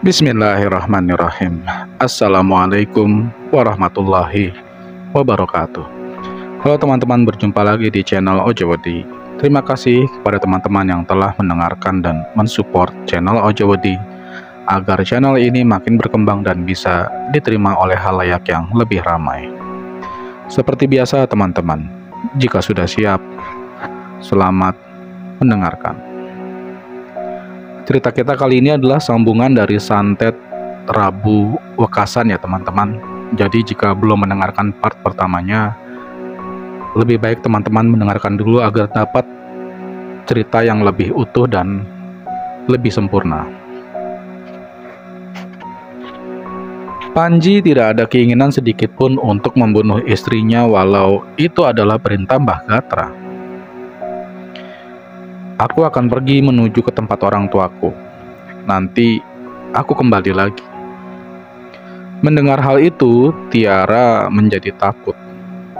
Bismillahirrahmanirrahim. Assalamualaikum warahmatullahi wabarakatuh. Halo teman-teman, berjumpa lagi di channel Ojowedi. Terima kasih kepada teman-teman yang telah mendengarkan dan mensupport channel Ojowedi agar channel ini makin berkembang dan bisa diterima oleh halayak yang lebih ramai. Seperti biasa teman-teman, jika sudah siap, selamat mendengarkan. Cerita kita kali ini adalah sambungan dari santet Rabu Wekasan ya teman-teman. Jadi jika belum mendengarkan part pertamanya, lebih baik teman-teman mendengarkan dulu agar dapat cerita yang lebih utuh dan lebih sempurna. Panji tidak ada keinginan sedikitpun untuk membunuh istrinya walau itu adalah perintah Mbah Gatra. Aku akan pergi menuju ke tempat orang tuaku. Nanti aku kembali lagi. Mendengar hal itu, Tiara menjadi takut.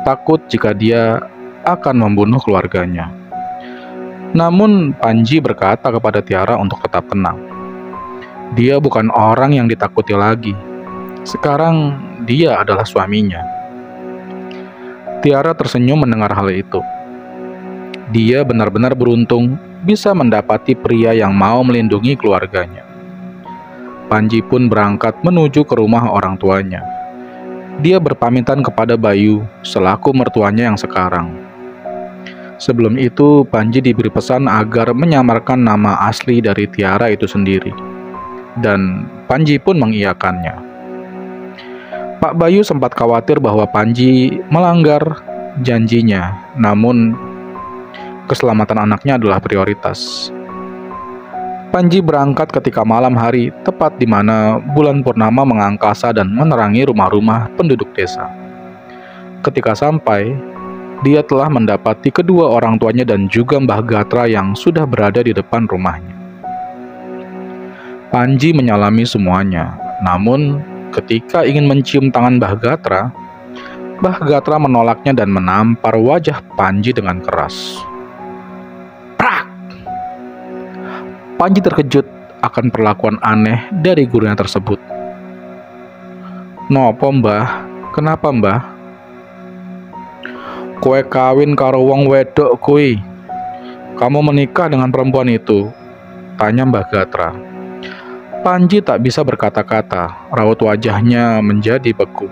Takut jika dia akan membunuh keluarganya. Namun Panji berkata kepada Tiara untuk tetap tenang. Dia bukan orang yang ditakuti lagi. Sekarang dia adalah suaminya. Tiara tersenyum mendengar hal itu. Dia benar-benar beruntung bisa mendapati pria yang mau melindungi keluarganya. Panji pun berangkat menuju ke rumah orang tuanya. Dia berpamitan kepada Bayu selaku mertuanya yang sekarang. Sebelum itu, Panji diberi pesan agar menyamarkan nama asli dari Tiara itu sendiri. Dan Panji pun mengiyakannya. Pak Bayu sempat khawatir bahwa Panji melanggar janjinya, namun keselamatan anaknya adalah prioritas. Panji berangkat ketika malam hari, tepat di mana bulan purnama mengangkasa dan menerangi rumah-rumah penduduk desa. Ketika sampai, dia telah mendapati kedua orang tuanya dan juga Mbah Gatra yang sudah berada di depan rumahnya. Panji menyalami semuanya, namun ketika ingin mencium tangan Mbah Gatra menolaknya dan menampar wajah Panji dengan keras. Panji terkejut akan perlakuan aneh dari gurunya tersebut. "Nopo mbah? Kenapa mbah? Kowe kawin karo wong wedok kuwi. Kamu menikah dengan perempuan itu?" tanya Mbah Gatra. Panji tak bisa berkata-kata, raut wajahnya menjadi beku.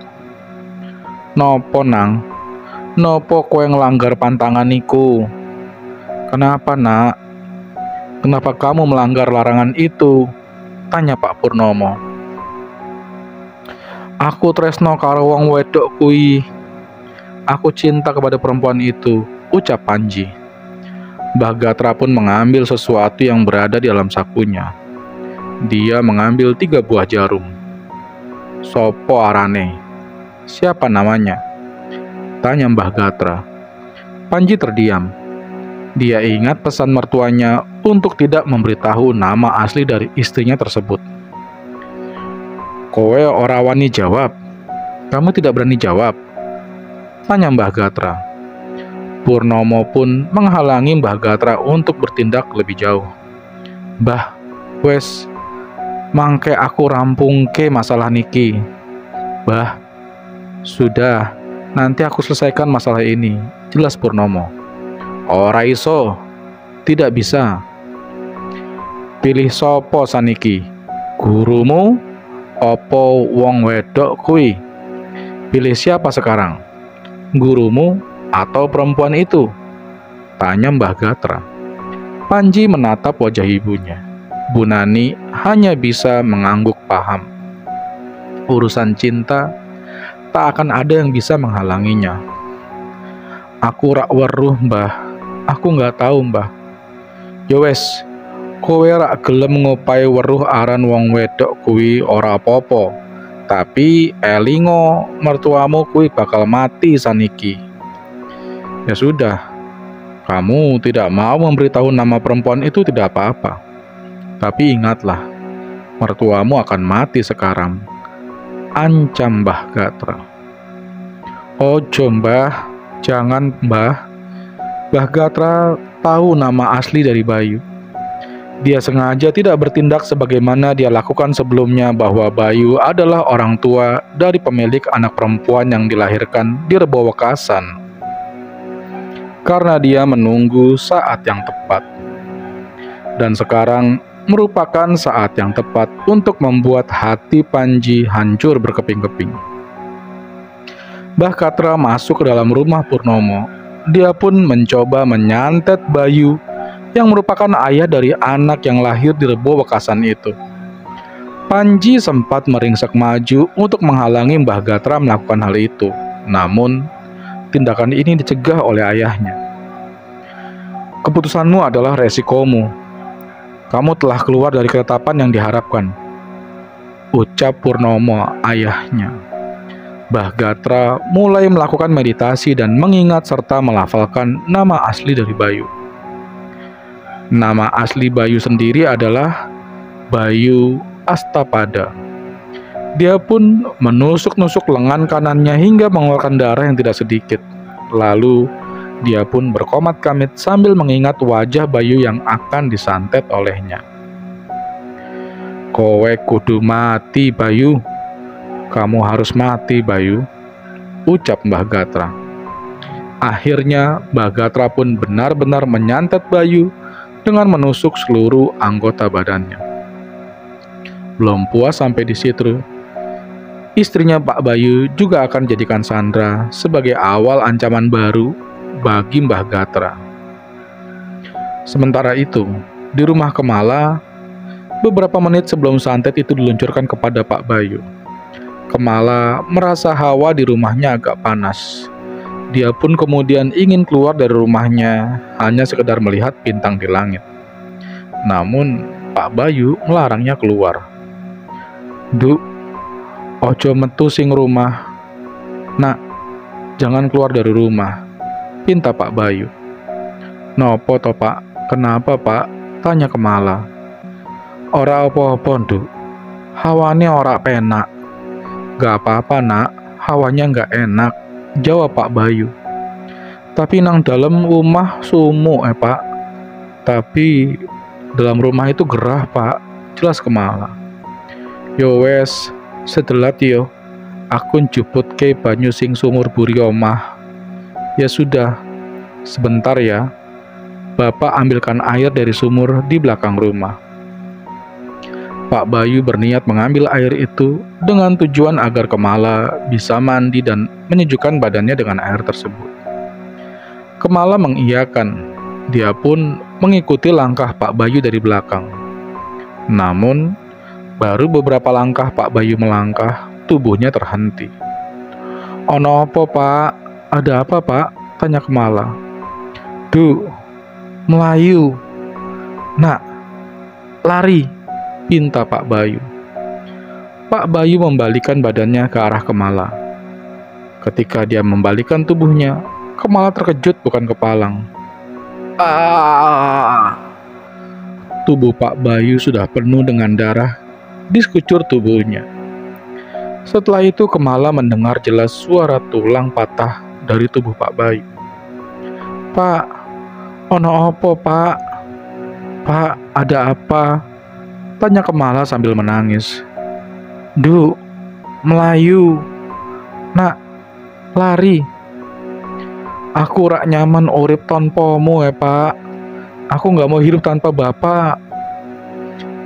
"Nopo nang? Nopo kowe ngelanggar pantanganiku? Kenapa nak? Kenapa kamu melanggar larangan itu?" tanya Pak Purnomo. "Aku tresno karo wong wedok kui. Aku cinta kepada perempuan itu," ucap Panji. Mbah Gatra pun mengambil sesuatu yang berada di dalam sakunya. Dia mengambil 3 buah jarum. "Sopo arane? Siapa namanya?" tanya Mbah Gatra. Panji terdiam. Dia ingat pesan mertuanya untuk tidak memberitahu nama asli dari istrinya tersebut. "Kowe ora wani jawab? Kamu tidak berani jawab?" tanya Mbah Gatra. Purnomo pun menghalangi Mbah Gatra untuk bertindak lebih jauh. "Mbah, wes, mangke aku rampungke masalah niki. Mbah, sudah, nanti aku selesaikan masalah ini," jelas Purnomo. "Ora iso, tidak bisa. Pilih sopo saniki? Gurumu opo wong wedok kui? Pilih siapa sekarang? Gurumu atau perempuan itu?" tanya Mbah Gatra. Panji menatap wajah ibunya. Bu Nani hanya bisa mengangguk paham. Urusan cinta tak akan ada yang bisa menghalanginya. "Aku rak weruh mbah. Aku nggak tahu mbah." "Yowes, kowe rak gelem ngopai weruh aran wong wedok kuwi ora apa-apa. Tapi elingo mertuamu kuwi bakal mati saniki." "Ya sudah, kamu tidak mau memberitahu nama perempuan itu tidak apa-apa. Tapi ingatlah, mertuamu akan mati sekarang," ancam Mbah Gatra. "Ojo mbah, jangan mbah." Mbah Gatra tahu nama asli dari Bayu. Dia sengaja tidak bertindak sebagaimana dia lakukan sebelumnya, bahwa Bayu adalah orang tua dari pemilik anak perempuan yang dilahirkan di Rebo Wekasan. Karena dia menunggu saat yang tepat. Dan sekarang merupakan saat yang tepat untuk membuat hati Panji hancur berkeping-keping. Mbah Katra masuk ke dalam rumah Purnomo. Dia pun mencoba menyantet Bayu yang merupakan ayah dari anak yang lahir di Rebo Wekasan itu. Panji sempat meringsek maju untuk menghalangi Mbah Gatra melakukan hal itu. Namun, tindakan ini dicegah oleh ayahnya. "Keputusanmu adalah resikomu. Kamu telah keluar dari ketetapan yang diharapkan," ucap Purnomo ayahnya. Mbah Gatra mulai melakukan meditasi dan mengingat serta melafalkan nama asli dari Bayu. Nama asli Bayu sendiri adalah Bayu Astapada. Dia pun menusuk-nusuk lengan kanannya hingga mengeluarkan darah yang tidak sedikit. Lalu dia pun berkomat-kamit sambil mengingat wajah Bayu yang akan disantet olehnya. "Kowe kudu mati, Bayu. Kamu harus mati, Bayu," ucap Mbah Gatra. Akhirnya Mbah Gatra pun benar-benar menyantet Bayu dengan menusuk seluruh anggota badannya. Belum puas sampai di situ, istrinya Pak Bayu juga akan jadikan Sandra sebagai awal ancaman baru bagi Mbah Gatra. Sementara itu, di rumah Kemala, beberapa menit sebelum santet itu diluncurkan kepada Pak Bayu, Kemala merasa hawa di rumahnya agak panas. Dia pun kemudian ingin keluar dari rumahnya, hanya sekedar melihat bintang di langit. Namun, Pak Bayu melarangnya keluar. "Duk, ojo metu sing rumah. Nak, jangan keluar dari rumah," pinta Pak Bayu. "Nopo to, Pak? Kenapa, Pak?" tanya Kemala. "Ora apa-apa, Duk. Hawane ora penak." "Gak apa-apa, Nak. Hawanya gak enak," jawab Pak Bayu. "Tapi nang dalam rumah sumuk, Pak. Tapi dalam rumah itu gerah, Pak," jelas Kemala. "Yo wes, sedelat yo. Aku njuput ke banyu sing sumur buri omah." "Ya sudah, sebentar ya. Bapak ambilkan air dari sumur di belakang rumah." Pak Bayu berniat mengambil air itu dengan tujuan agar Kemala bisa mandi dan menyejukkan badannya dengan air tersebut. Kemala mengiyakan. Dia pun mengikuti langkah Pak Bayu dari belakang. Namun, baru beberapa langkah Pak Bayu melangkah, tubuhnya terhenti. "Ono apa, Pak? Ada apa, Pak?" tanya Kemala. "Duh, Melayu. Nak, lari," pinta Pak Bayu. Pak Bayu membalikkan badannya ke arah Kemala. Ketika dia membalikkan tubuhnya, Kemala terkejut bukan kepalang. "Ah!" Tubuh Pak Bayu sudah penuh dengan darah di sekujur tubuhnya. Setelah itu Kemala mendengar jelas suara tulang patah dari tubuh Pak Bayu. "Pak, ono opo, Pak? Pak, ada apa?" tanya Kemala sambil menangis. "Duh, Melayu. Nak, lari. Aku rak nyaman urip tanpamu, Pak. Aku gak mau hidup tanpa Bapak."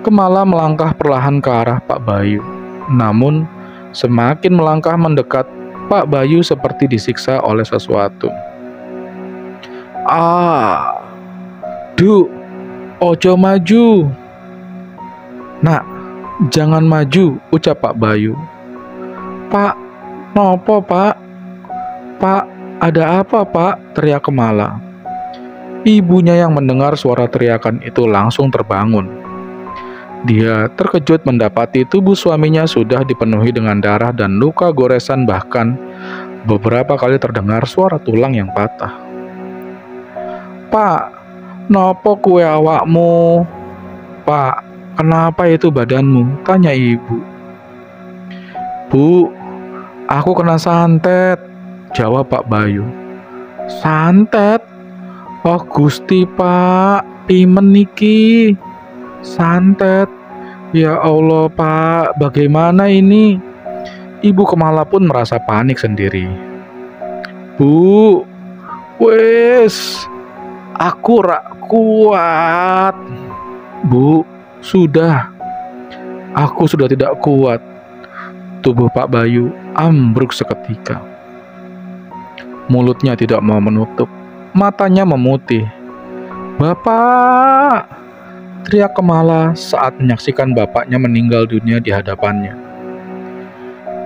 Kemala melangkah perlahan ke arah Pak Bayu. Namun, semakin melangkah mendekat, Pak Bayu seperti disiksa oleh sesuatu. "Ah, Duh, ojo maju. Nak, jangan maju," ucap Pak Bayu. "Pak, nopo, Pak? Pak, ada apa, Pak?" teriak Kemala. Ibunya yang mendengar suara teriakan itu langsung terbangun. Dia terkejut mendapati tubuh suaminya sudah dipenuhi dengan darah dan luka goresan, bahkan beberapa kali terdengar suara tulang yang patah. "Pak, nopo kue awakmu? Pak, kenapa itu badanmu?" tanya ibu. "Bu, aku kena santet," jawab Pak Bayu. "Santet? Oh Gusti, Pak, pimen niki?" Santet. Ya Allah, Pak, bagaimana ini? Ibu Kemala pun merasa panik sendiri. Bu, wes, aku rak kuat. Bu, sudah. Aku sudah tidak kuat. Tubuh Pak Bayu ambruk seketika. Mulutnya tidak mau menutup, matanya memutih. Bapak! Teriak Kemala saat menyaksikan bapaknya meninggal dunia di hadapannya.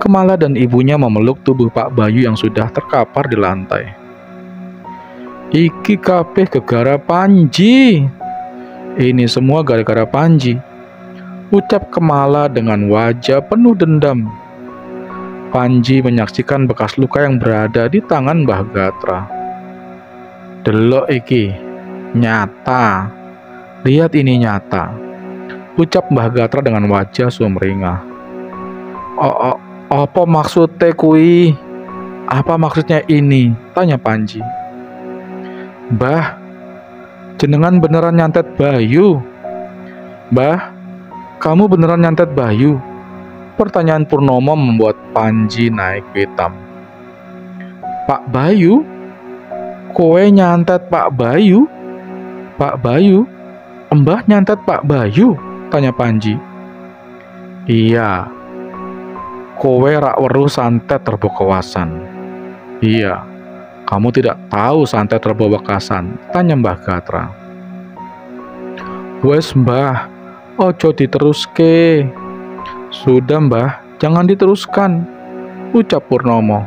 Kemala dan ibunya memeluk tubuh Pak Bayu yang sudah terkapar di lantai. Iki kabeh gegara Panji. Ini semua gara-gara Panji, ucap Kemala dengan wajah penuh dendam. Panji menyaksikan bekas luka yang berada di tangan Mbah Gatra. Delok iki, nyata. Lihat ini nyata, ucap Mbah Gatra dengan wajah sumringah. Apa maksudnya kui? Apa maksudnya ini? Tanya Panji. Mbah, jenengan beneran nyantet Bayu? Mbah, kamu beneran nyantet Bayu? Pertanyaan Purnomo membuat Panji naik pitam. Pak Bayu? Kowe nyantet Pak Bayu? Pak Bayu? Mbah nyantet Pak Bayu? Tanya Panji. Iya. Kowe rak weruh santet terbekawasan. Iya. Kamu tidak tahu santet terbekawasan? Tanya Mbah Gatra. Wes Mbah, ojo diteruske. Sudah Mbah, jangan diteruskan, ucap Purnomo.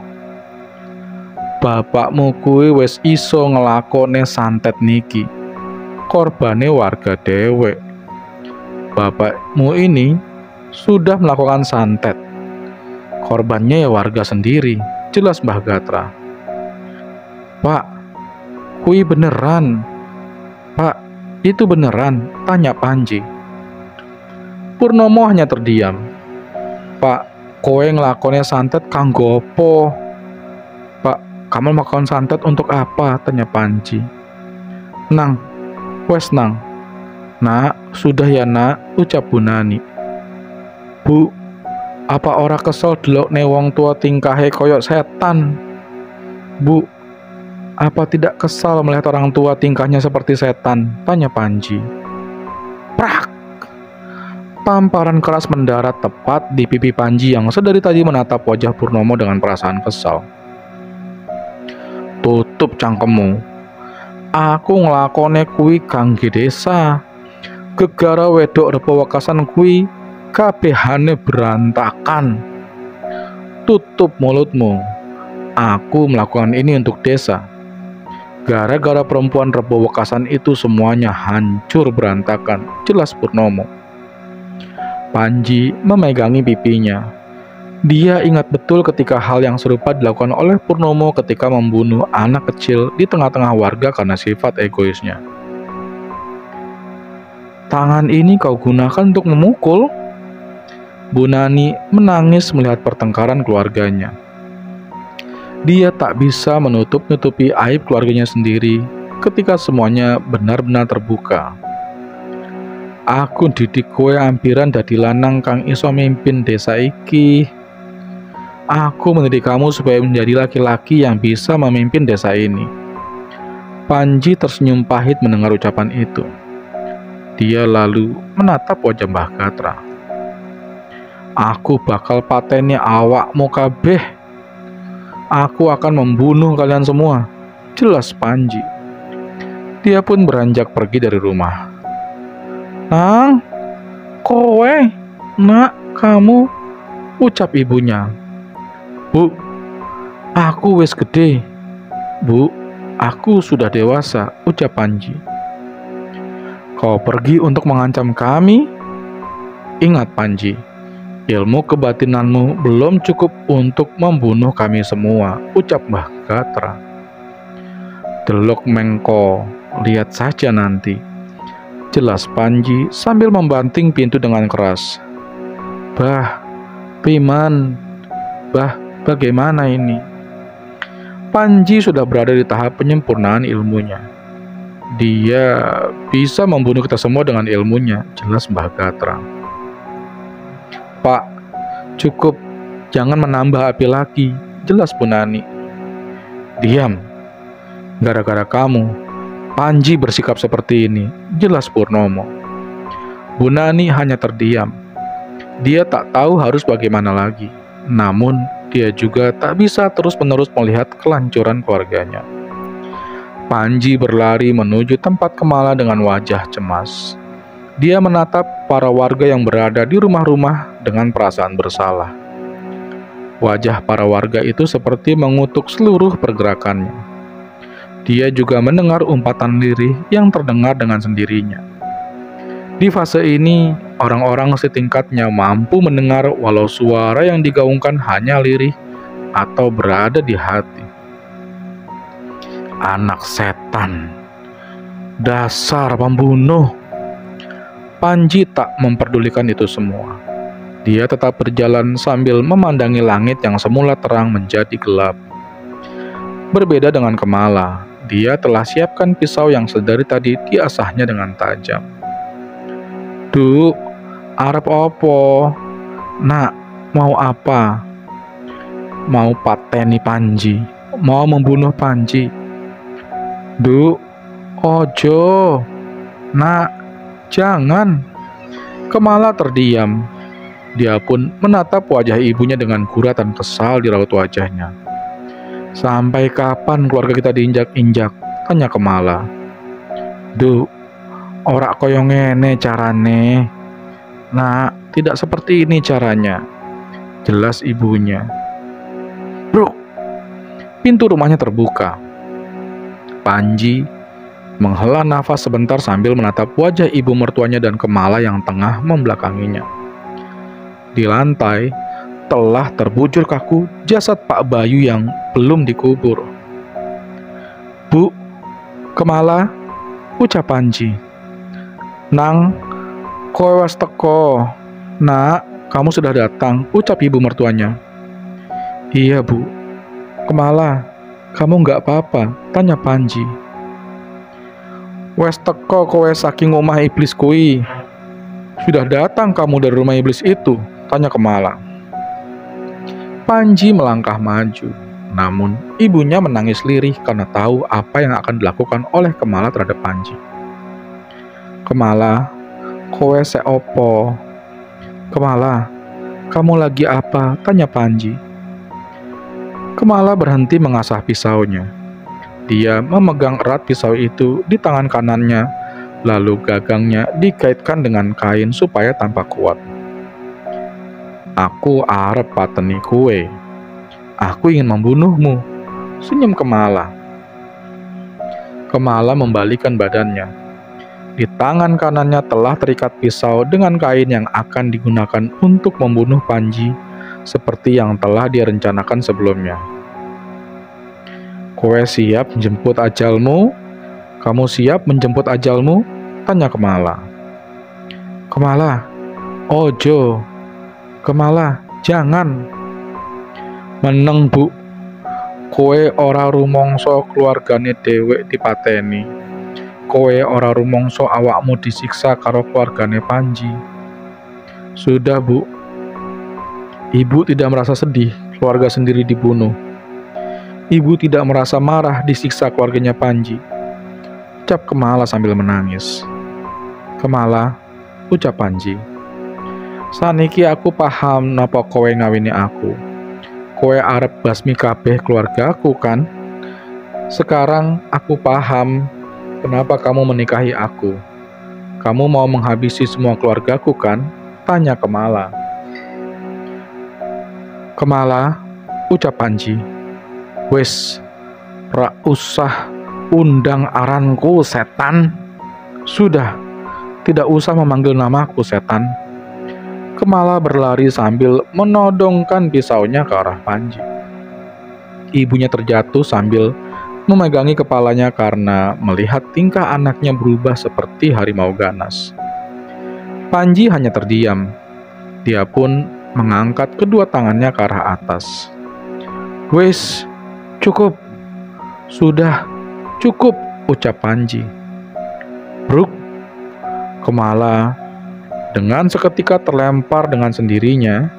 Bapakmu kuwi wes iso ngelakone santet niki. Korbane warga dewek. Bapakmu ini sudah melakukan santet. Korbannya ya warga sendiri, jelas Mbah Gatra. Pak, kui beneran. Pak, itu beneran, tanya Panji. Purnomo hanya terdiam. Pak, kowe ngelakone santet kanggo opo? Pak, kamu melakukan santet untuk apa? Tanya Panji. Nang, wes nang. Nak, sudah ya nak, ucap Bu Nani. Bu, apa ora kesel delok ne wong tua tingkahe koyok setan? Bu, apa tidak kesal melihat orang tua tingkahnya seperti setan? Tanya Panji. Prak! Tamparan keras mendarat tepat di pipi Panji yang sedari tadi menatap wajah Purnomo dengan perasaan kesal. Tutup cangkemmu. Aku ngelakone kuwi kangge desa. Gegara wedok Repo Wekasan kuwi kabehane berantakan. Tutup mulutmu. Aku melakukan ini untuk desa. Gara-gara perempuan Repo Wekasan itu semuanya hancur berantakan, jelas Purnomo. Panji memegangi pipinya. Dia ingat betul ketika hal yang serupa dilakukan oleh Purnomo ketika membunuh anak kecil di tengah-tengah warga karena sifat egoisnya. Tangan ini kau gunakan untuk memukul? Bu Nani menangis melihat pertengkaran keluarganya. Dia tak bisa menutup-nutupi aib keluarganya sendiri ketika semuanya benar-benar terbuka. Aku didik kowe ampiran dadi lanang kang iso mimpin desa iki. Aku mendidik kamu supaya menjadi laki-laki yang bisa memimpin desa ini. Panji tersenyum pahit mendengar ucapan itu. Dia lalu menatap wajah Mbah Gatra. Aku bakal pateni awakmu kabeh. Aku akan membunuh kalian semua, jelas Panji. Dia pun beranjak pergi dari rumah. Nang, kowe, nak, kamu, ucap ibunya. Bu, aku wis gede. Bu, aku sudah dewasa, ucap Panji. Kau pergi untuk mengancam kami? Ingat Panji, ilmu kebatinanmu belum cukup untuk membunuh kami semua, ucap Mbah Gatra. Delok mengko, lihat saja nanti, jelas Panji sambil membanting pintu dengan keras. Bah, Piman, bah, bagaimana ini? Panji sudah berada di tahap penyempurnaan ilmunya. Dia bisa membunuh kita semua dengan ilmunya, jelas Mbah Gatra. Pak, cukup, jangan menambah api lagi, jelas Bu Nani. Diam, gara-gara kamu, Panji bersikap seperti ini, jelas Purnomo. Bu Nani hanya terdiam. Dia tak tahu harus bagaimana lagi. Namun, dia juga tak bisa terus-menerus melihat kelancuran keluarganya. Panji berlari menuju tempat Kemala dengan wajah cemas. Dia menatap para warga yang berada di rumah-rumah dengan perasaan bersalah. Wajah para warga itu seperti mengutuk seluruh pergerakannya. Dia juga mendengar umpatan lirih yang terdengar dengan sendirinya. Di fase ini, orang-orang setingkatnya mampu mendengar walau suara yang digaungkan hanya lirih atau berada di hati. Anak setan, dasar pembunuh. Panji tak memperdulikan itu semua. Dia tetap berjalan sambil memandangi langit yang semula terang menjadi gelap. Berbeda dengan Kemala, dia telah siapkan pisau yang sedari tadi diasahnya dengan tajam. Duk, arep opo? Nak, mau apa? Mau pateni Panji, mau membunuh Panji. Duk, ojo. Nak, jangan. Kemala terdiam. Dia pun menatap wajah ibunya dengan guratan kesal di raut wajahnya. Sampai kapan keluarga kita diinjak-injak? Tanya Kemala. Duh, ora koyo ngene carane. Nah, tidak seperti ini caranya. Jelas ibunya. Bro, pintu rumahnya terbuka. Panji menghela nafas sebentar sambil menatap wajah ibu mertuanya dan Kemala yang tengah membelakanginya. Di lantai telah terbujur kaku jasad Pak Bayu yang belum dikubur. Bu, Kemala, ucap Panji. Nang, kowe wis teko. Nak, kamu sudah datang, ucap ibu mertuanya. Iya Bu. Kemala, kamu nggak apa-apa? Tanya Panji. Wes teko kowe saking omah iblis kui. Sudah datang kamu dari rumah iblis itu? Tanya Kemala. Panji melangkah maju, namun ibunya menangis lirih karena tahu apa yang akan dilakukan oleh Kemala terhadap Panji. Kemala, kowe se opo? Kemala, kamu lagi apa? Tanya Panji. Kemala berhenti mengasah pisaunya. Dia memegang erat pisau itu di tangan kanannya, lalu gagangnya dikaitkan dengan kain supaya tampak kuat. Aku arep pateni kue. Aku ingin membunuhmu, senyum Kemala. Kemala membalikan badannya. Di tangan kanannya telah terikat pisau dengan kain yang akan digunakan untuk membunuh Panji, seperti yang telah dia rencanakan sebelumnya. Kowe siap menjemput ajalmu? Kamu siap menjemput ajalmu? Tanya Kemala. Kemala, ojo. Kemala, jangan. Meneng Bu, kowe ora rumangsa keluargane dhewek dipateni. Kowe ora rumangsa awakmu disiksa karo keluargane Panji. Sudah Bu. Ibu tidak merasa sedih keluarga sendiri dibunuh. Ibu tidak merasa marah disiksa keluarganya Panji. Ucap Kemala sambil menangis. Kemala, ucap Panji. Saniki aku paham napa kowe ngawini aku. Kowe arep basmi kabeh keluargaku kan? Sekarang aku paham kenapa kamu menikahi aku. Kamu mau menghabisi semua keluargaku kan? Tanya Kemala. Kemala, ucap Panji. Wes, ra usah undang aranku setan. Sudah, tidak usah memanggil namaku setan. Kemala berlari sambil menodongkan pisaunya ke arah Panji. Ibunya terjatuh sambil memegangi kepalanya karena melihat tingkah anaknya berubah seperti harimau ganas. Panji hanya terdiam. Dia pun mengangkat kedua tangannya ke arah atas. Wes, cukup. Sudah, cukup, ucap Panji. Bruk! Kemala dengan seketika terlempar dengan sendirinya.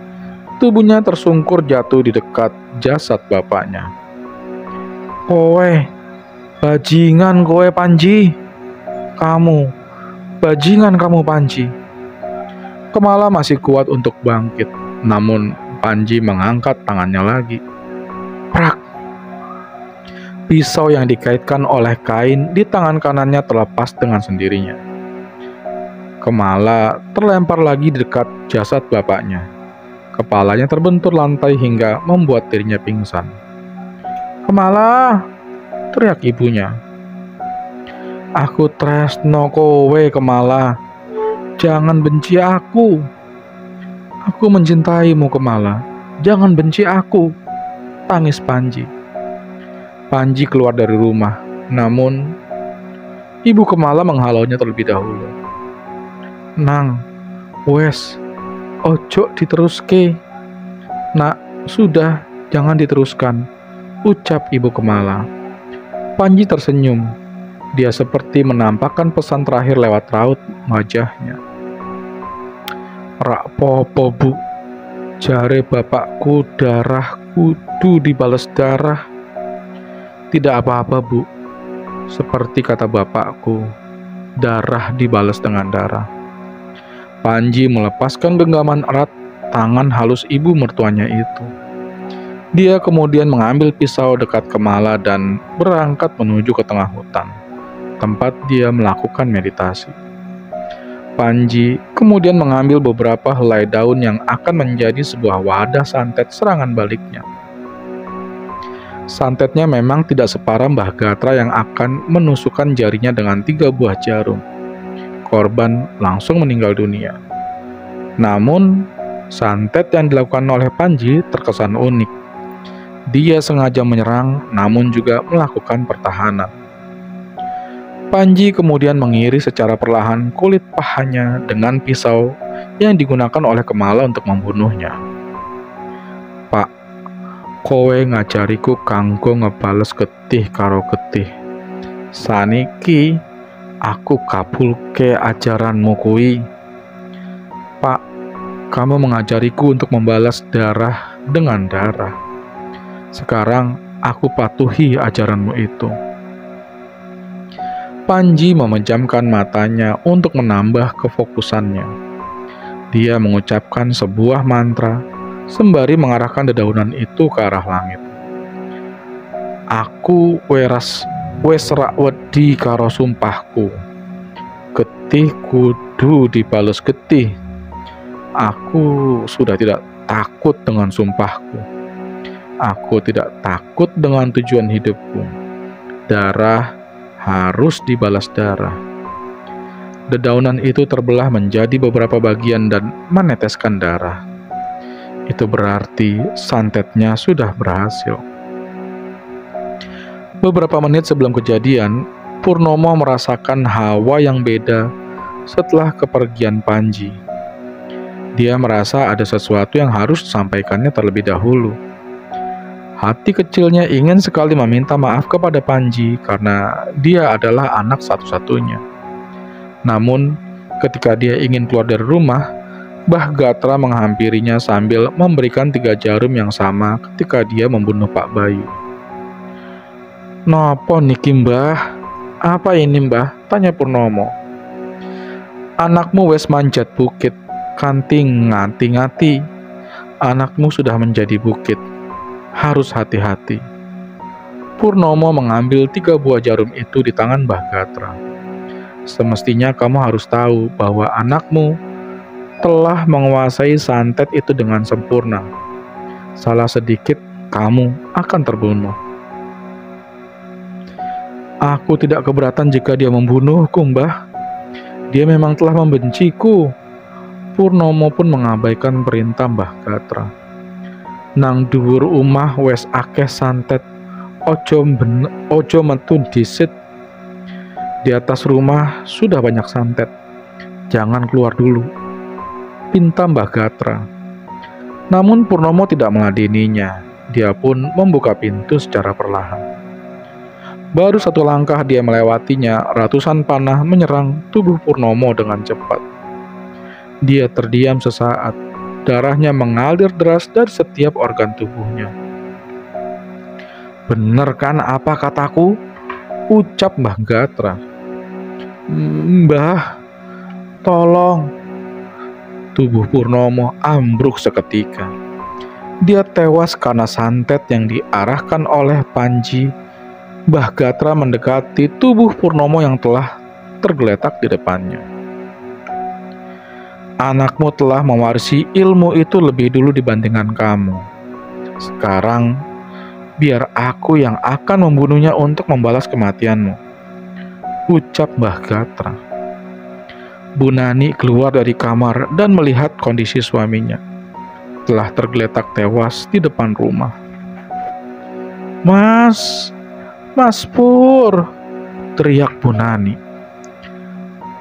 Tubuhnya tersungkur jatuh di dekat jasad bapaknya. Kowe, bajingan kowe Panji. Kamu, bajingan kamu Panji. Kemala masih kuat untuk bangkit, namun Panji mengangkat tangannya lagi. Prak! Pisau yang dikaitkan oleh kain di tangan kanannya terlepas dengan sendirinya. Kemala terlempar lagi di dekat jasad bapaknya. Kepalanya terbentur lantai hingga membuat dirinya pingsan. Kemala! Teriak ibunya. Aku tresno kowe Kemala. Jangan benci aku. Aku mencintaimu Kemala. Jangan benci aku. Tangis Panji. Panji keluar dari rumah, namun ibu Kemala menghalaunya terlebih dahulu. Nang, wes, ojo diteruske. Nak, sudah, jangan diteruskan, ucap ibu Kemala. Panji tersenyum. Dia seperti menampakkan pesan terakhir lewat raut wajahnya. Rak popo bu, jare bapakku darah kudu dibales darah. Tidak apa-apa bu, seperti kata bapakku, darah dibalas dengan darah. Panji melepaskan genggaman erat tangan halus ibu mertuanya itu. Dia kemudian mengambil pisau dekat Kemala dan berangkat menuju ke tengah hutan, tempat dia melakukan meditasi. Panji kemudian mengambil beberapa helai daun yang akan menjadi sebuah wadah santet serangan baliknya. Santetnya memang tidak separah Mbah Gatra yang akan menusukkan jarinya dengan 3 buah jarum. Korban langsung meninggal dunia. Namun, santet yang dilakukan oleh Panji terkesan unik. Dia sengaja menyerang, namun juga melakukan pertahanan. Panji kemudian mengiris secara perlahan kulit pahanya dengan pisau yang digunakan oleh Kemala untuk membunuhnya. Pak, kowe ngajariku kanggo ngebales getih karo getih. Saniki aku kabulke ajaranmu kuwi. Pak, kamu mengajariku untuk membalas darah dengan darah. Sekarang aku patuhi ajaranmu itu. Panji memejamkan matanya untuk menambah kefokusannya. Dia mengucapkan sebuah mantra sembari mengarahkan dedaunan itu ke arah langit. Aku wes rak wedi karo sumpahku. Getih kudu dibales getih. Aku sudah tidak takut dengan sumpahku. Aku tidak takut dengan tujuan hidupku. Darah harus dibalas darah. Dedaunan itu terbelah menjadi beberapa bagian dan meneteskan darah. Itu berarti santetnya sudah berhasil. Beberapa menit sebelum kejadian, Purnomo merasakan hawa yang beda setelah kepergian Panji. Dia merasa ada sesuatu yang harus disampaikannya terlebih dahulu. Hati kecilnya ingin sekali meminta maaf kepada Panji karena dia adalah anak satu-satunya. Namun, ketika dia ingin keluar dari rumah, Mbah Gatra menghampirinya sambil memberikan 3 jarum yang sama ketika dia membunuh Pak Bayu. Nopo niki Mbah? Apa ini Mbah? Tanya Purnomo. Anakmu wes manjat bukit, kanthi ngati-ngati. Anakmu sudah menjadi bukit. Harus hati-hati. Purnomo mengambil 3 buah jarum itu di tangan Mbah Gatra. Semestinya kamu harus tahu bahwa anakmu telah menguasai santet itu dengan sempurna. Salah sedikit, kamu akan terbunuh. Aku tidak keberatan jika dia membunuhku, Mbah. Dia memang telah membenciku. Purnomo pun mengabaikan perintah Mbah Gatra. Nang dhuwur umah wes akeh santet, ojo metu disit. Di atas rumah sudah banyak santet. Jangan keluar dulu, pinta Mbah Gatra. Namun Purnomo tidak meladeninya. Dia pun membuka pintu secara perlahan. Baru satu langkah dia melewatinya, ratusan panah menyerang tubuh Purnomo dengan cepat. Dia terdiam sesaat, darahnya mengalir deras dari setiap organ tubuhnya. "Bener kan apa kataku?" ucap Mbah Gatra. "Mbah, tolong." Tubuh Purnomo ambruk seketika. Dia tewas karena santet yang diarahkan oleh Panji. Mbah Gatra mendekati tubuh Purnomo yang telah tergeletak di depannya. "Anakmu telah mewarisi ilmu itu lebih dulu dibandingkan kamu. Sekarang, biar aku yang akan membunuhnya untuk membalas kematianmu," ucap Mbah Gatra. Bu Nani keluar dari kamar dan melihat kondisi suaminya telah tergeletak tewas di depan rumah. Mas Pur!" teriak Bu Nani.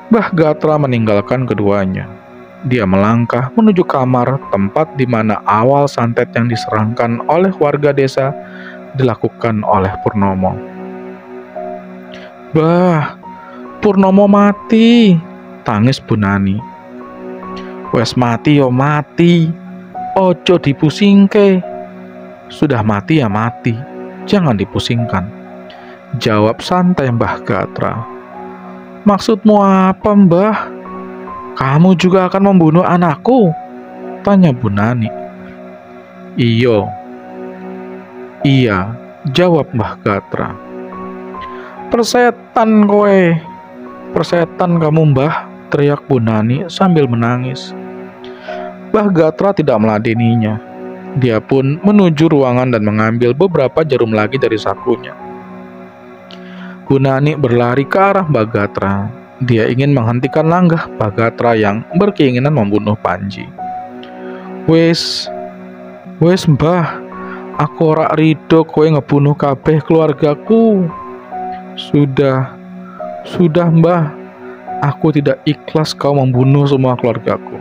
Mbah Gatra meninggalkan keduanya. Dia melangkah menuju kamar tempat di mana awal santet yang diserangkan oleh warga desa dilakukan oleh Purnomo. "Bah, Purnomo mati!" tangis Bu Nani. "Wes mati yo mati, ojo dipusingke. Sudah mati ya mati, jangan dipusingkan," jawab santai Mbah Gatra. "Maksudmu apa, Mbah? Kamu juga akan membunuh anakku?" tanya Bu Nani. Iya, jawab Mbah Gatra. "Persetan kowe, persetan kamu, Mbah," teriak Bu Nani sambil menangis. Mbah Gatra tidak meladeninya. Dia pun menuju ruangan dan mengambil beberapa jarum lagi dari sakunya. Bu Nani berlari ke arah Mbah Gatra. Dia ingin menghentikan langgah Mbah Gatra yang berkeinginan membunuh Panji. Wes Mbah, aku ora rido kowe ngebunuh kabeh keluargaku. Sudah Mbah, aku tidak ikhlas kau membunuh semua keluargaku,"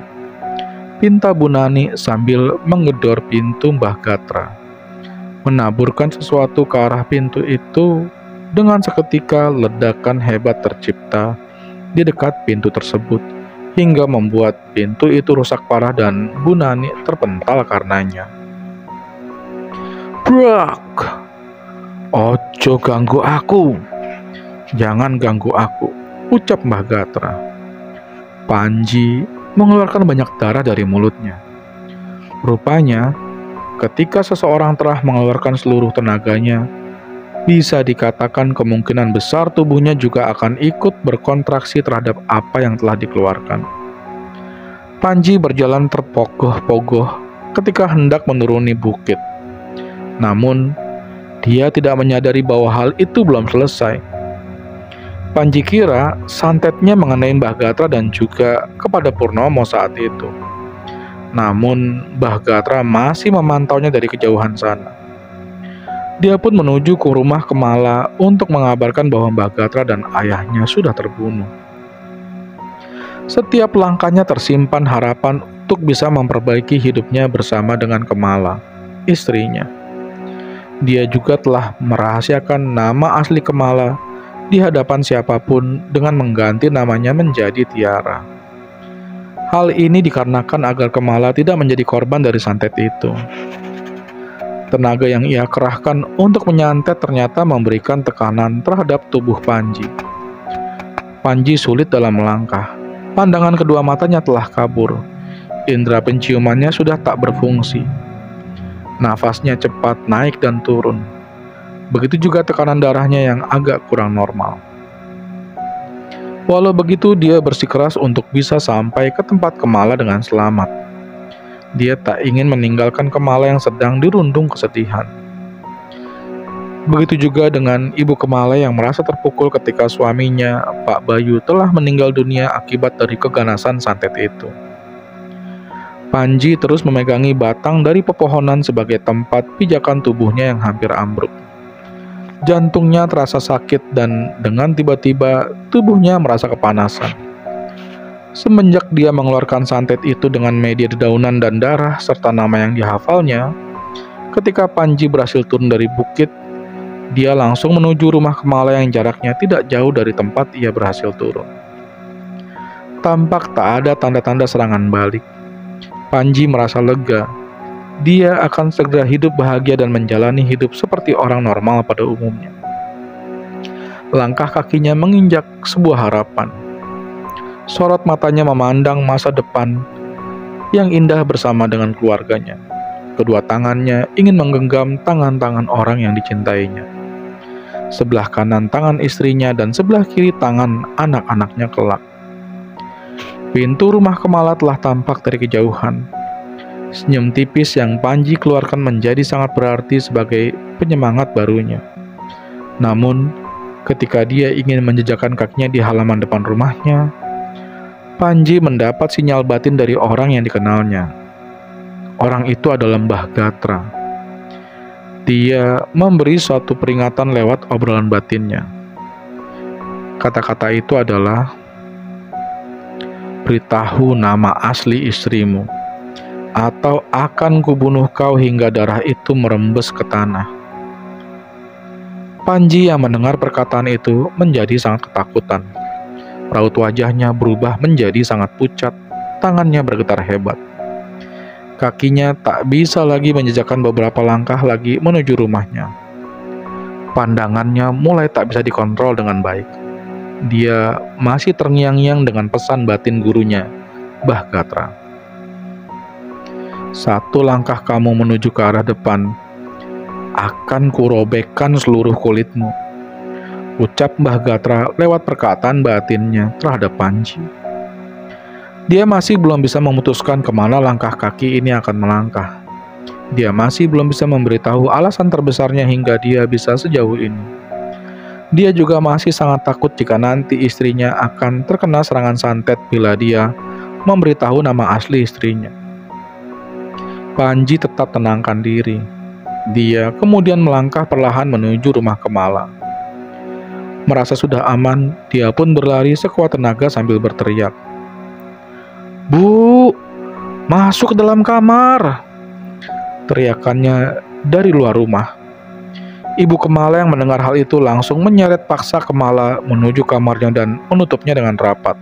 pinta Bu Nani sambil menggedor pintu Mbah Gatra. Menaburkan sesuatu ke arah pintu itu, dengan seketika ledakan hebat tercipta di dekat pintu tersebut, hingga membuat pintu itu rusak parah dan Bu Nani terpental karenanya. "Brak! Ojo ganggu aku! Jangan ganggu aku," ucap Mbah Gatra. Panji mengeluarkan banyak darah dari mulutnya. Rupanya, ketika seseorang telah mengeluarkan seluruh tenaganya, bisa dikatakan kemungkinan besar tubuhnya juga akan ikut berkontraksi terhadap apa yang telah dikeluarkan. Panji berjalan terpogoh-pogoh ketika hendak menuruni bukit. Namun, dia tidak menyadari bahwa hal itu belum selesai. Panji kira santetnya mengenai Mbah Gatra dan juga kepada Purnomo saat itu. Namun, Mbah Gatra masih memantaunya dari kejauhan sana. Dia pun menuju ke rumah Kemala untuk mengabarkan bahwa Mbah Gatra dan ayahnya sudah terbunuh. Setiap langkahnya tersimpan harapan untuk bisa memperbaiki hidupnya bersama dengan Kemala, istrinya. Dia juga telah merahasiakan nama asli Kemala di hadapan siapapun dengan mengganti namanya menjadi Tiara. Hal ini dikarenakan agar Kemala tidak menjadi korban dari santet itu. Tenaga yang ia kerahkan untuk menyantet ternyata memberikan tekanan terhadap tubuh Panji. Panji sulit dalam melangkah. Pandangan kedua matanya telah kabur. Indera penciumannya sudah tak berfungsi. Nafasnya cepat naik dan turun. Begitu juga tekanan darahnya yang agak kurang normal. Walau begitu, dia bersikeras untuk bisa sampai ke tempat Kemala dengan selamat. Dia tak ingin meninggalkan Kemala yang sedang dirundung kesedihan. Begitu juga dengan ibu Kemala yang merasa terpukul ketika suaminya, Pak Bayu, telah meninggal dunia akibat dari keganasan santet itu. Panji terus memegangi batang dari pepohonan sebagai tempat pijakan tubuhnya yang hampir ambruk. Jantungnya terasa sakit dan dengan tiba-tiba tubuhnya merasa kepanasan. Semenjak dia mengeluarkan santet itu dengan media dedaunan dan darah serta nama yang dihafalnya, ketika Panji berhasil turun dari bukit, Dia langsung menuju rumah Kemala yang jaraknya tidak jauh dari tempat ia berhasil turun. Tampak tak ada tanda-tanda serangan balik. Panji merasa lega. Dia akan segera hidup bahagia dan menjalani hidup seperti orang normal pada umumnya. Langkah kakinya menginjak sebuah harapan. Sorot matanya memandang masa depan yang indah bersama dengan keluarganya. Kedua tangannya ingin menggenggam tangan-tangan orang yang dicintainya. Sebelah kanan tangan istrinya dan sebelah kiri tangan anak-anaknya kelak. Pintu rumah Kemala telah tampak dari kejauhan. Senyum tipis yang Panji keluarkan menjadi sangat berarti sebagai penyemangat barunya. Namun, ketika dia ingin menjejakkan kakinya di halaman depan rumahnya, Panji mendapat sinyal batin dari orang yang dikenalnya. Orang itu adalah Mbah Gatra. Dia memberi suatu peringatan lewat obrolan batinnya. Kata-kata itu adalah, "Beritahu nama asli istrimu, atau akan kubunuh kau hingga darah itu merembes ke tanah." Panji yang mendengar perkataan itu menjadi sangat ketakutan. Raut wajahnya berubah menjadi sangat pucat, tangannya bergetar hebat. Kakinya tak bisa lagi menjejakkan beberapa langkah lagi menuju rumahnya. Pandangannya mulai tak bisa dikontrol dengan baik. Dia masih terngiang-ngiang dengan pesan batin gurunya, Mbah Gatra. "Satu langkah kamu menuju ke arah depan, akan kurobekkan seluruh kulitmu," ucap Mbah Gatra lewat perkataan batinnya terhadap Panji. Dia masih belum bisa memutuskan kemana langkah kaki ini akan melangkah. Dia masih belum bisa memberitahu alasan terbesarnya hingga dia bisa sejauh ini. Dia juga masih sangat takut jika nanti istrinya akan terkena serangan santet bila dia memberitahu nama asli istrinya. Panji tetap tenangkan diri. Dia kemudian melangkah perlahan menuju rumah Kemala. Merasa sudah aman, dia pun berlari sekuat tenaga sambil berteriak, "Bu, masuk ke dalam kamar!" Teriakannya dari luar rumah. Ibu Kemala yang mendengar hal itu langsung menyeret paksa Kemala menuju kamarnya dan menutupnya dengan rapat.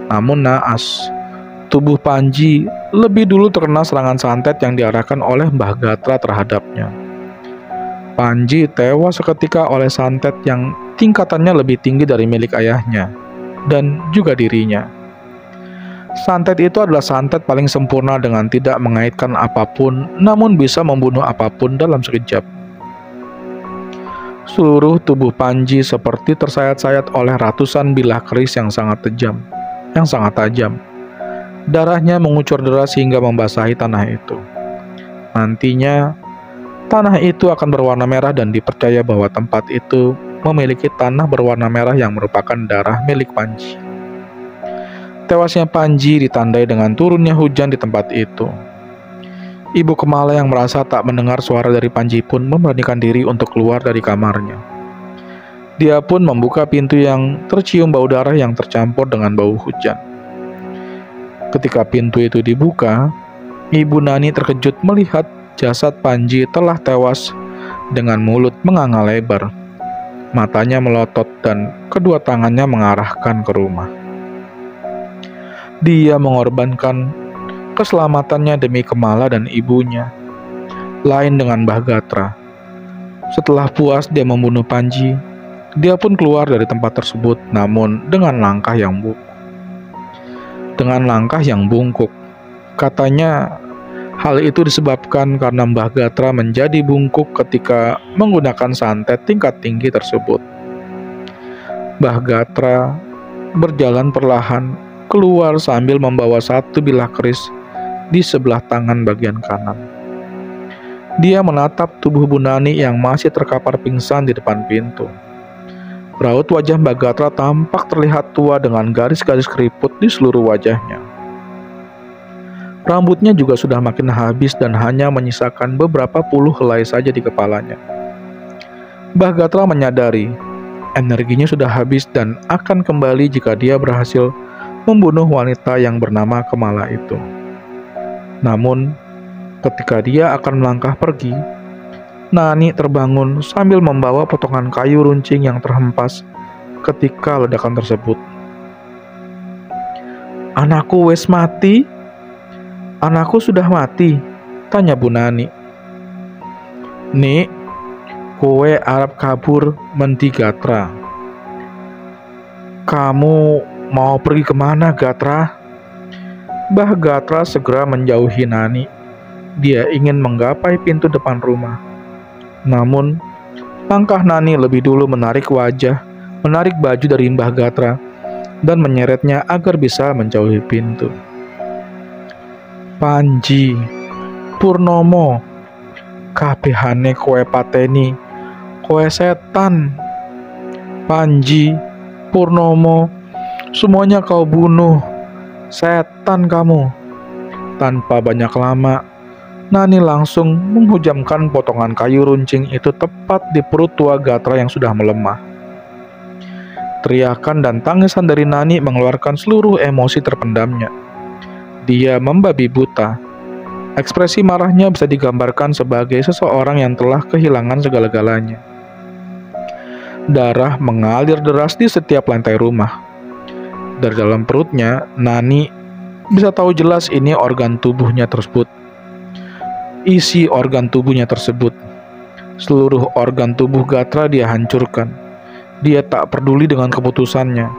Namun naas, tubuh Panji lebih dulu terkena serangan santet yang diarahkan oleh Mbah Gatra terhadapnya. Panji tewas seketika oleh santet yang tingkatannya lebih tinggi dari milik ayahnya dan juga dirinya. Santet itu adalah santet paling sempurna dengan tidak mengaitkan apapun, namun bisa membunuh apapun dalam sekejap. Seluruh tubuh Panji seperti tersayat-sayat oleh ratusan bilah keris yang sangat tajam. Darahnya mengucur deras hingga membasahi tanah itu. Nantinya, tanah itu akan berwarna merah dan dipercaya bahwa tempat itu memiliki tanah berwarna merah yang merupakan darah milik Panji. Tewasnya Panji ditandai dengan turunnya hujan di tempat itu. Ibu Kemala yang merasa tak mendengar suara dari Panji pun memberanikan diri untuk keluar dari kamarnya. Dia pun membuka pintu yang tercium bau darah yang tercampur dengan bau hujan. Ketika pintu itu dibuka, Ibu Nani terkejut melihat jasad Panji telah tewas dengan mulut menganga lebar. Matanya melotot dan kedua tangannya mengarahkan ke rumah. Dia mengorbankan keselamatannya demi Kemala dan ibunya. Lain dengan Mbah Gatra. Setelah puas dia membunuh Panji, dia pun keluar dari tempat tersebut, namun dengan langkah yang bungkuk. Katanya hal itu disebabkan karena Mbah Gatra menjadi bungkuk ketika menggunakan santet tingkat tinggi tersebut. Mbah Gatra berjalan perlahan keluar sambil membawa satu bilah keris di sebelah tangan bagian kanan. Dia menatap tubuh Bu Nani yang masih terkapar pingsan di depan pintu. Raut wajah Mbah Gatra tampak terlihat tua dengan garis-garis keriput di seluruh wajahnya. Rambutnya juga sudah makin habis dan hanya menyisakan beberapa puluh helai saja di kepalanya. Mbah Gatra menyadari energinya sudah habis dan akan kembali jika dia berhasil membunuh wanita yang bernama Kemala itu. Namun, ketika dia akan melangkah pergi, Nani terbangun sambil membawa potongan kayu runcing yang terhempas ketika ledakan tersebut. "Anakku wes mati? Anakku sudah mati?" tanya Bu Nani. "Nik, kowe arep kabur menti Gatra." "Kamu mau pergi kemana, Gatra?" Mbah Gatra segera menjauhi Nani. Dia ingin menggapai pintu depan rumah. Namun, langkah Nani lebih dulu menarik baju dari Mbah Gatra dan menyeretnya agar bisa menjauhi pintu. "Panji, Purnomo, kabehane kowe pateni, kowe setan. Panji, Purnomo, semuanya kau bunuh. Setan kamu." Tanpa banyak lama, Nani langsung menghujamkan potongan kayu runcing itu tepat di perut tua Gatra yang sudah melemah. Teriakan dan tangisan dari Nani mengeluarkan seluruh emosi terpendamnya. Dia membabi buta. Ekspresi marahnya bisa digambarkan sebagai seseorang yang telah kehilangan segala-galanya. Darah mengalir deras di setiap lantai rumah. Dari dalam perutnya, Nani bisa tahu jelas ini organ tubuhnya tersebut. Isi organ tubuhnya tersebut. Seluruh organ tubuh Gatra dia hancurkan. Dia tak peduli dengan keputusannya.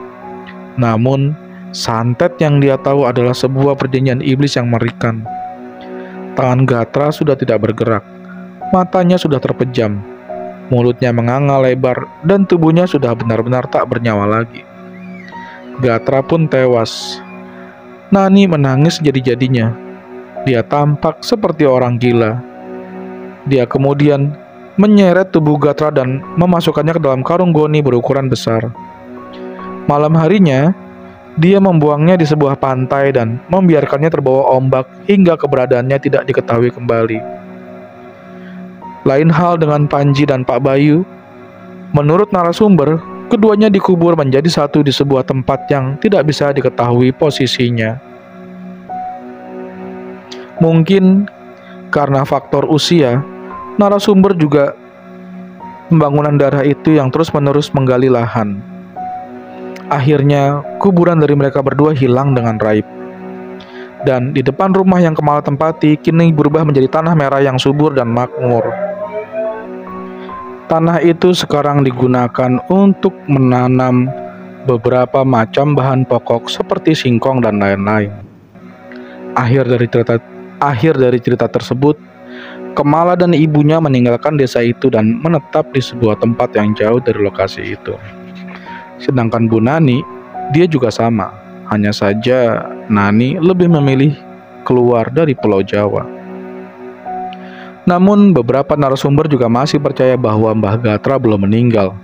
Namun, santet yang dia tahu adalah sebuah perjanjian iblis yang mengerikan. Tangan Gatra sudah tidak bergerak. Matanya sudah terpejam. Mulutnya menganga lebar dan tubuhnya sudah benar-benar tak bernyawa lagi. Gatra pun tewas. Nani menangis jadi-jadinya. Dia tampak seperti orang gila. Dia kemudian menyeret tubuh Gatra dan memasukkannya ke dalam karung goni berukuran besar. Malam harinya, dia membuangnya di sebuah pantai dan membiarkannya terbawa ombak hingga keberadaannya tidak diketahui kembali. Lain hal dengan Panji dan Pak Bayu. Menurut narasumber, keduanya dikubur menjadi satu di sebuah tempat yang tidak bisa diketahui posisinya. Mungkin karena faktor usia, narasumber juga pembangunan darah itu yang terus-menerus menggali lahan. Akhirnya, kuburan dari mereka berdua hilang dengan raib. Dan di depan rumah yang Kemal tempati kini berubah menjadi tanah merah yang subur dan makmur. Tanah itu sekarang digunakan untuk menanam beberapa macam bahan pokok seperti singkong dan lain-lain. Akhir dari cerita tersebut, Kemala dan ibunya meninggalkan desa itu dan menetap di sebuah tempat yang jauh dari lokasi itu. Sedangkan Bu Nani, dia juga sama. Hanya saja Nani lebih memilih keluar dari Pulau Jawa. Namun beberapa narasumber juga masih percaya bahwa Mbah Gatra belum meninggal,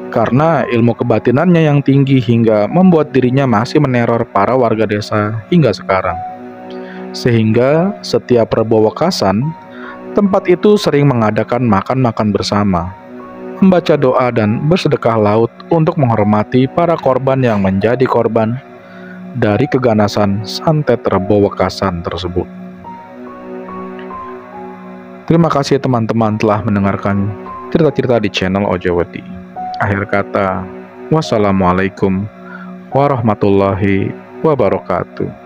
karena ilmu kebatinannya yang tinggi hingga membuat dirinya masih meneror para warga desa hingga sekarang. Sehingga setiap Rebo Wekasan, tempat itu sering mengadakan makan-makan bersama, membaca doa dan bersedekah laut untuk menghormati para korban yang menjadi korban dari keganasan santet Rebo Wekasan tersebut. Terima kasih teman-teman telah mendengarkan cerita-cerita di channel Ojawadi. Akhir kata, wassalamualaikum warahmatullahi wabarakatuh.